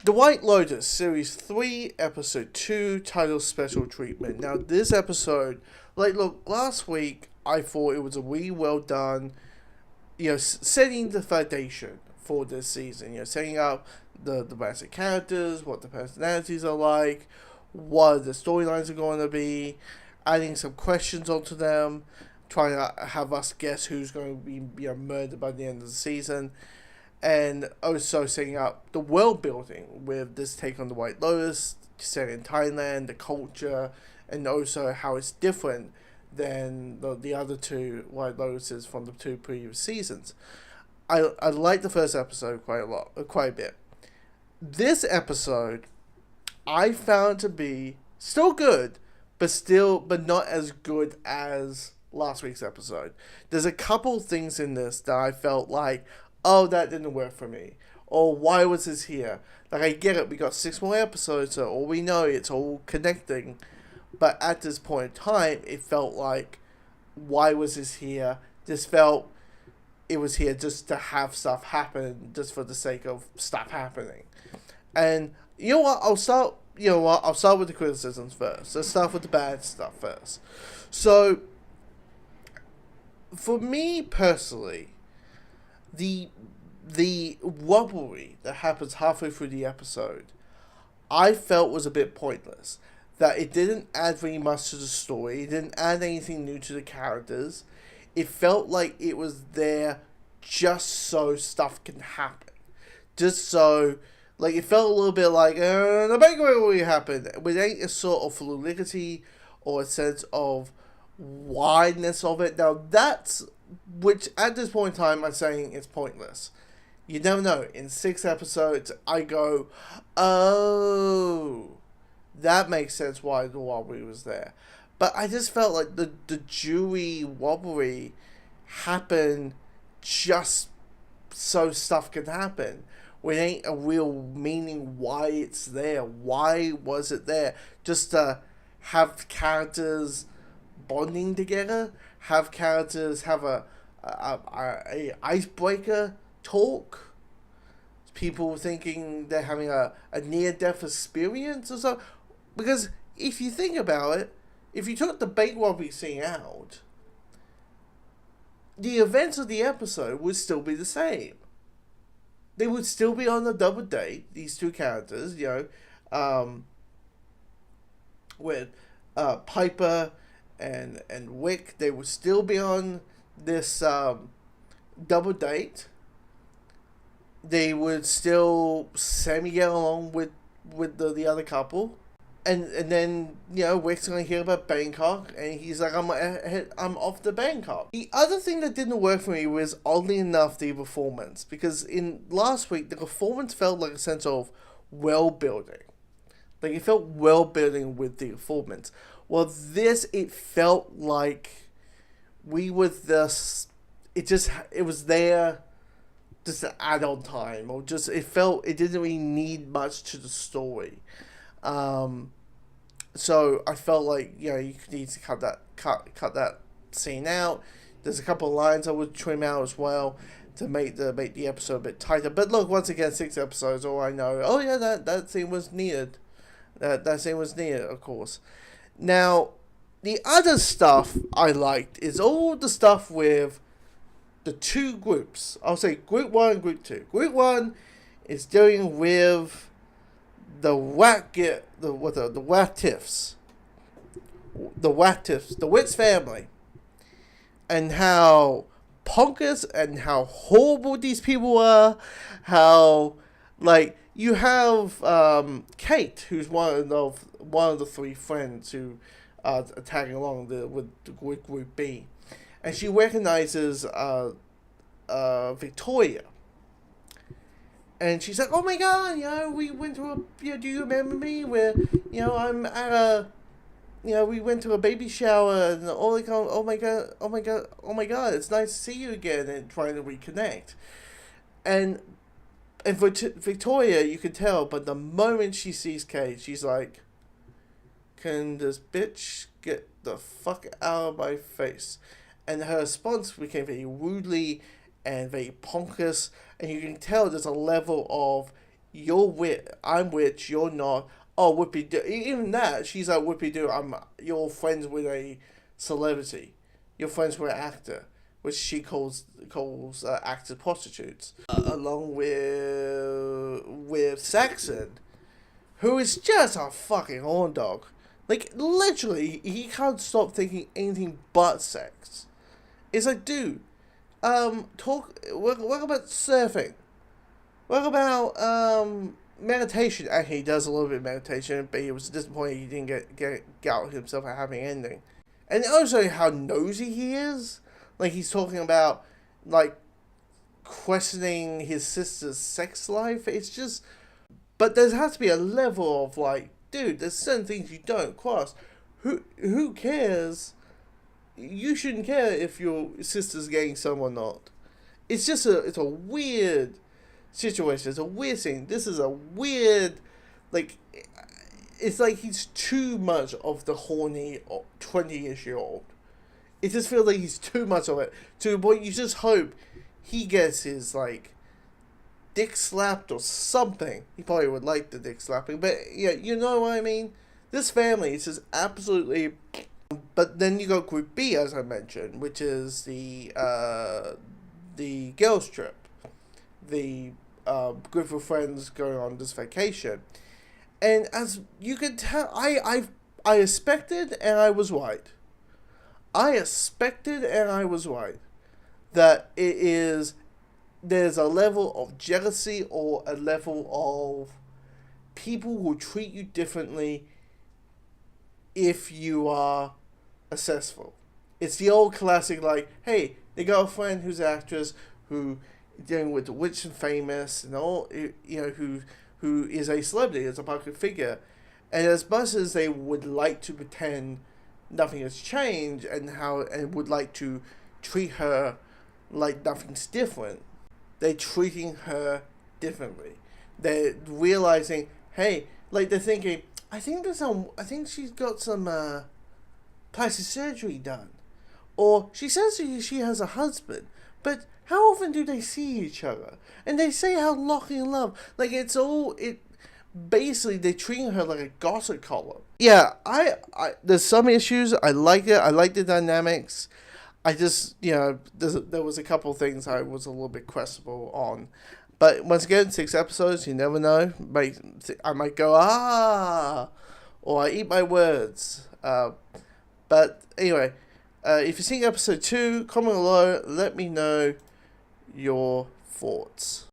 The White Lotus, Series 3, Episode 2, titled Special Treatment. Now, this episode, look, last week, I thought it was a really well done, setting the foundation for this season. Setting up the basic characters, what the personalities are like, what the storylines are going to be, adding some questions onto them, trying to have us guess who's going to be murdered by the end of the season, and also setting up the world building with this take on the White Lotus, set in Thailand, the culture, and also how it's different than the other two White Lotuses from the two previous seasons. I liked the first episode quite a bit. This episode, I found to be still good, but not as good as last week's episode. There's a couple things in this that I felt like, oh, that didn't work for me. Or why was this here? Like, I get it, we got 6 more episodes, so all we know, it's all connecting. But at this point in time, it felt like, why was this here? This felt it was here just to have stuff happen, just for the sake of stuff happening. And you know what? I'll start with the criticisms first. Let's start with the bad stuff first. So, for me personally, the robbery that happens halfway through the episode, I felt was a bit pointless. That it didn't add very much to the story. It didn't add anything new to the characters. It felt like it was there just so stuff can happen. Just so, it felt a little bit like, the bank robbery happened. Without a sort of fluidity or a sense of wideness of it. Now which at this point in time I'm saying it's pointless. You never know. In 6 episodes, I go, oh, that makes sense why the robbery was there. But I just felt like the jewelry robbery happened just so stuff can happen. It ain't a real meaning why it's there. Why was it there? Just to have characters bonding together? Have characters have a icebreaker talk? People thinking they're having a near-death experience or so? Because if you think about it, if you took the bank robbery scene out, the events of the episode would still be the same. They would still be on a double date, these two characters, with Piper and Wick. They would still be on this double date. They would still semi-get along with the other couple. And then, Wick's going to hear about Bangkok, and he's like, I'm off to Bangkok. The other thing that didn't work for me was, oddly enough, the performance. Because in last week, the performance felt like a sense of well-building. Like, it felt well-building with the performance. Well, it felt like we were this... It was there just to add on time. Or just, it didn't really need much to the story. So I felt like, you need to cut that scene out. There's a couple of lines I would trim out as well to make the episode a bit tighter. But look, once again, 6 episodes, all I know, oh yeah, that scene was needed. That scene was needed, of course. Now, the other stuff I liked is all the stuff with the two groups. I'll say Group 1 and Group 2. Group 1 is dealing with the Watifs, the Wits family, and how ponkers and how horrible these people are. How, you have Kate, who's one of the 3 friends who are tagging along with Group B, and she recognizes Victoria. And she's like, oh my god, we went to do you remember me? Where, I'm at we went to a baby shower, and all like, oh my god, it's nice to see you again, and trying to reconnect. And for Victoria, you can tell, but the moment she sees Kate, she's like, can this bitch get the fuck out of my face? And her response became very rudely and very pompous, and you can tell there's a level of I'm rich, you're not. Oh, whoopie do. Even that, she's like, whoopie do. You're friends with a celebrity. You're friends with an actor, which she calls actors prostitutes, along with Saxon, who is just a fucking horn dog. Like literally, he can't stop thinking anything but sex. It's like, dude, what about surfing? What about meditation? Actually, he does a little bit of meditation, but he was disappointed he didn't get out himself a happy ending. And also how nosy he is. Like he's talking about like questioning his sister's sex life. It's just, but there has to be a level of like, dude, there's certain things you don't cross. Who cares? You shouldn't care if your sister's getting some or not. It's a weird situation. It's a weird thing. This is a weird, like, it's like he's too much of the horny 20-ish-year-old. It just feels like he's too much of it to the point you just hope he gets his like dick slapped or something. He probably would like the dick slapping, but yeah, you know what I mean. This family is just absolutely. But then you got Group B, as I mentioned, which is the girls' trip, the group of friends going on this vacation, and as you can tell, I expected and I was right. I expected and I was right that there's a level of jealousy or a level of people who treat you differently if you are successful. It's the old classic, like, hey, they got a friend who's an actress who dealing with the rich and famous and all, who is a celebrity, is a public figure, and as much as they would like to pretend nothing has changed and would like to treat her like nothing's different, they're treating her differently. They're realizing, hey, like they're thinking, I think she's got some plastic surgery done, or she says she has a husband, but how often do they see each other? And they say how lucky in love. Like basically they're treating her like a gossip column. Yeah, I there's some issues. I like it. I like the dynamics. I just, there was a couple of things I was a little bit questionable on. But once again, 6 episodes, you never know. I might go, or I eat my words. But anyway, if you've seen episode 2, comment below, let me know your thoughts.